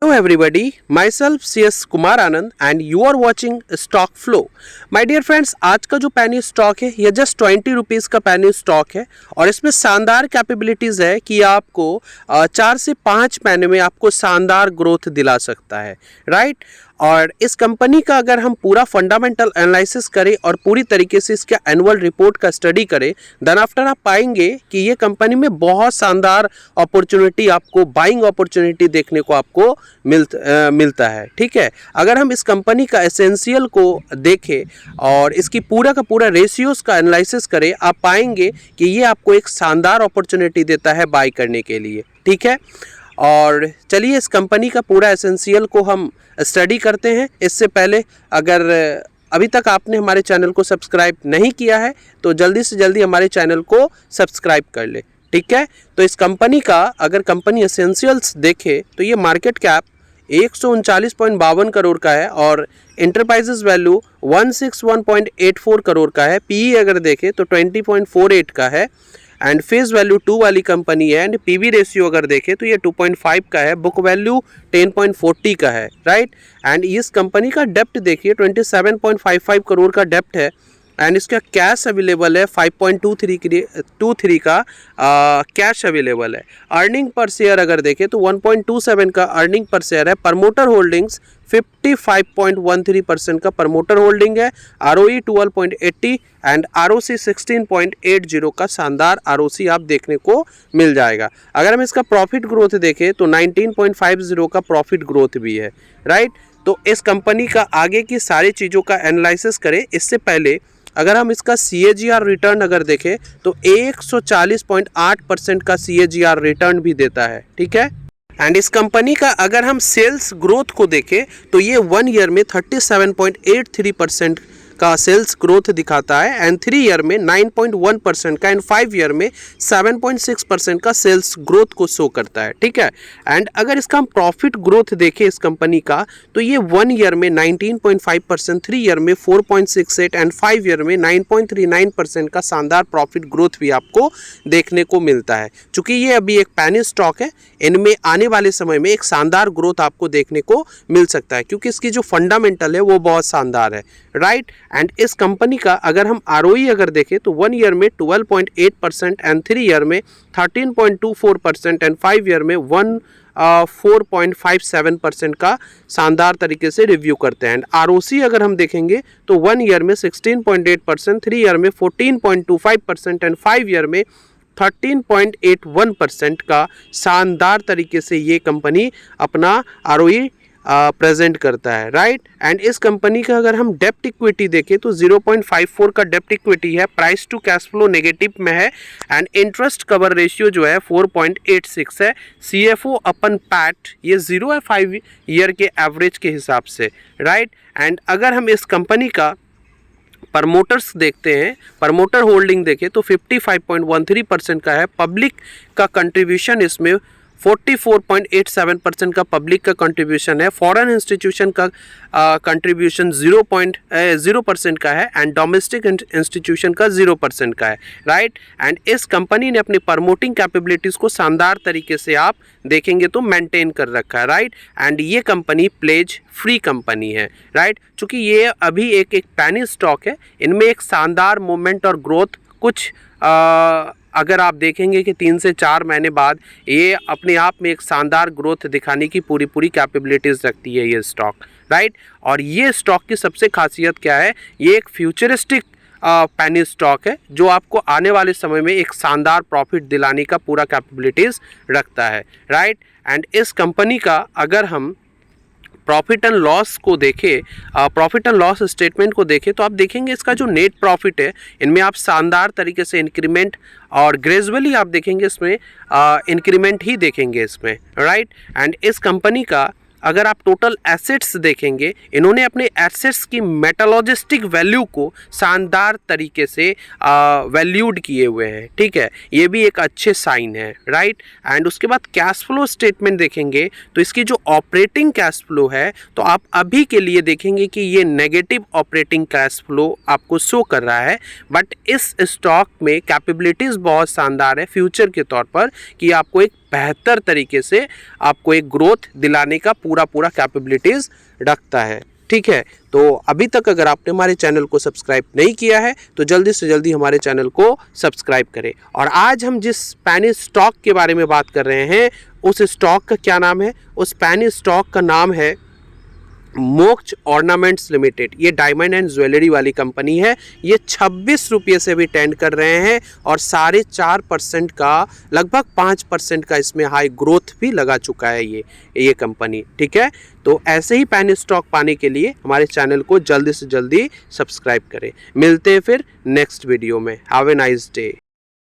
Hello everybody, myself CS Kumar Anand and you are watching Stock Flow. My dear friends, आज का जो पैनी stock है ये जस्ट 20 रुपीज़ का पैनी स्टॉक है और इसमें शानदार कैपेबिलिटीज़ है कि आपको 4 से 5 महीने में आपको शानदार ग्रोथ दिला सकता है, राइट। और इस कंपनी का अगर हम पूरा फंडामेंटल एनालिसिस करें और पूरी तरीके से इसके एनुअल रिपोर्ट का स्टडी करें, देन आफ्टर आप पाएंगे कि ये कंपनी में बहुत शानदार अपॉर्चुनिटी, आपको बाइंग अपॉर्चुनिटी देखने को आपको मिलता है, ठीक है। अगर हम इस कंपनी का एसेंशियल को देखें और इसकी पूरा का पूरा रेशियोज़ का एनालिसिस करें, आप पाएंगे कि ये आपको एक शानदार अपॉर्चुनिटी देता है बाई करने के लिए, ठीक है। और चलिए इस कंपनी का पूरा एसेंशियल को हम स्टडी करते हैं। इससे पहले अगर अभी तक आपने हमारे चैनल को सब्सक्राइब नहीं किया है तो जल्दी से जल्दी हमारे चैनल को सब्सक्राइब कर ले, ठीक है। तो इस कंपनी का अगर कंपनी एसेंशियल्स देखे तो ये मार्केट कैप 139.52 करोड़ का है और इंटरप्राइजेज वैल्यू 161.84 करोड़ का है। पीई अगर देखें तो 20.48 का है एंड फेस वैल्यू 2 वाली कंपनी है एंड पीवी रेशियो अगर देखें तो ये 2.5 का है। बुक वैल्यू 10.40 का है, राइट। एंड इस कंपनी का डेप्ट देखिए 27.55 करोड़ का डेप्ट है एंड इसका कैश अवेलेबल है 5.23 का कैश अवेलेबल है। अर्निंग पर शेयर अगर देखें तो 1.27 का अर्निंग पर शेयर है। प्रमोटर होल्डिंग्स 55.13% का प्रमोटर होल्डिंग है। ROE 12.80 एंड ROC 16.80 का शानदार ROC आप देखने को मिल जाएगा। अगर हम इसका प्रॉफिट ग्रोथ देखें तो 19.50 का प्रॉफिट ग्रोथ भी है, राइट। तो इस कंपनी का आगे की सारी चीज़ों का एनालिसिस करें इससे पहले अगर हम इसका CAGR रिटर्न अगर देखें तो 140.8% का CAGR रिटर्न भी देता है, ठीक है। एंड इस कंपनी का अगर हम सेल्स ग्रोथ को देखें तो ये 1 ईयर में 37.83% का सेल्स ग्रोथ दिखाता है एंड 3 ईयर में 9.1% का एंड 5 ईयर में 7.6% का सेल्स ग्रोथ को शो करता है, ठीक है। एंड अगर इसका हम प्रॉफिट ग्रोथ देखें इस कंपनी का तो ये 1 ईयर में 19.5%, 3 ईयर में 4.68 एंड 5 ईयर में 9.39% का शानदार प्रॉफिट ग्रोथ भी आपको देखने को मिलता है। चूँकि ये अभी एक पैनी स्टॉक है, इनमें आने वाले समय में एक शानदार ग्रोथ आपको देखने को मिल सकता है क्योंकि इसकी जो फंडामेंटल है वो बहुत शानदार है, राइट। एंड इस कंपनी का अगर हम ROE अगर देखें तो 1 ईयर में 12.8% एंड 3 ईयर में 13.24% एंड 5 ईयर में 4.57% का शानदार तरीके से रिव्यू करते हैं। एंड ROC अगर हम देखेंगे तो 1 ईयर में 16.8%, 3 ईयर में 14.25% एंड 5 ईयर में 13.81% का शानदार तरीके से ये कंपनी अपना ROE प्रेजेंट करता है, राइट। एंड इस कंपनी का अगर हम डेप्ट इक्विटी देखें तो 0.54 का डेप्ट इक्विटी है। Price to cash flow negative में है एंड इंटरेस्ट कवर रेशियो जो है 4.86 है। CFO अपन पैट ये 0 है 5 ईयर के एवरेज के हिसाब से, राइट। एंड अगर हम इस कंपनी का प्रमोटर्स देखते हैं, प्रमोटर होल्डिंग देखें तो 55.13% का है। पब्लिक का कंट्रीब्यूशन इसमें 44.87% का पब्लिक का कंट्रीब्यूशन है। फॉरेन इंस्टीट्यूशन का कंट्रीब्यूशन 0% का है एंड डोमेस्टिक इंस्टीट्यूशन का 0% का है, राइट। एंड इस कंपनी ने अपनी प्रमोटिंग कैपेबिलिटीज़ को शानदार तरीके से आप देखेंगे तो मेंटेन कर रखा है, राइट। एंड ये कंपनी प्लेज फ्री कंपनी है, राइट। चूँकि ये अभी एक पैनी स्टॉक है, इनमें एक शानदार मूवमेंट और ग्रोथ कुछ अगर आप देखेंगे कि 3 से 4 महीने बाद ये अपने आप में एक शानदार ग्रोथ दिखाने की पूरी कैपेबिलिटीज़ रखती है ये स्टॉक, राइट। और ये स्टॉक की सबसे खासियत क्या है, ये एक फ्यूचरिस्टिक पैनी स्टॉक है जो आपको आने वाले समय में एक शानदार प्रॉफिट दिलाने का पूरा कैपेबिलिटीज़ रखता है, राइट। एंड इस कंपनी का अगर हम प्रॉफिट एंड लॉस को देखें, प्रॉफिट एंड लॉस स्टेटमेंट को देखें तो आप देखेंगे इसका जो नेट प्रॉफिट है इनमें आप शानदार तरीके से इंक्रीमेंट और ग्रेजुअली आप देखेंगे इसमें इंक्रीमेंट ही देखेंगे इसमें, राइट। एंड इस कंपनी का अगर आप टोटल एसेट्स देखेंगे, इन्होंने अपने एसेट्स की मेटालॉजिस्टिक वैल्यू को शानदार तरीके से वैल्यूड किए हुए हैं, ठीक है। ये भी एक अच्छे साइन है, राइट। एंड उसके बाद कैश फ्लो स्टेटमेंट देखेंगे तो इसकी जो ऑपरेटिंग कैश फ्लो है तो आप अभी के लिए देखेंगे कि ये नेगेटिव ऑपरेटिंग कैश फ्लो आपको शो कर रहा है, बट इस स्टॉक में कैपेबिलिटीज़ बहुत शानदार है फ्यूचर के तौर पर कि आपको एक बेहतर तरीके से आपको एक ग्रोथ दिलाने का पूरा कैपेबिलिटीज़ रखता है। ठीक है, तो अभी तक अगर आपने हमारे चैनल को सब्सक्राइब नहीं किया है तो जल्दी से जल्दी हमारे चैनल को सब्सक्राइब करें। और आज हम जिस पेनी स्टॉक के बारे में बात कर रहे हैं उस स्टॉक का क्या नाम है? उस पेनी स्टॉक का नाम है मोक्ष ऑर्नामेंट्स लिमिटेड। ये डायमंड एंड ज्वेलरी वाली कंपनी है। ये 26 रुपये से भी टेंड कर रहे हैं और 4.5% का लगभग 5% का इसमें हाई ग्रोथ भी लगा चुका है ये कंपनी। ठीक है, तो ऐसे ही पेनी स्टॉक पाने के लिए हमारे चैनल को जल्दी से जल्दी सब्सक्राइब करें। मिलते हैं फिर नेक्स्ट वीडियो में। Have a nice day.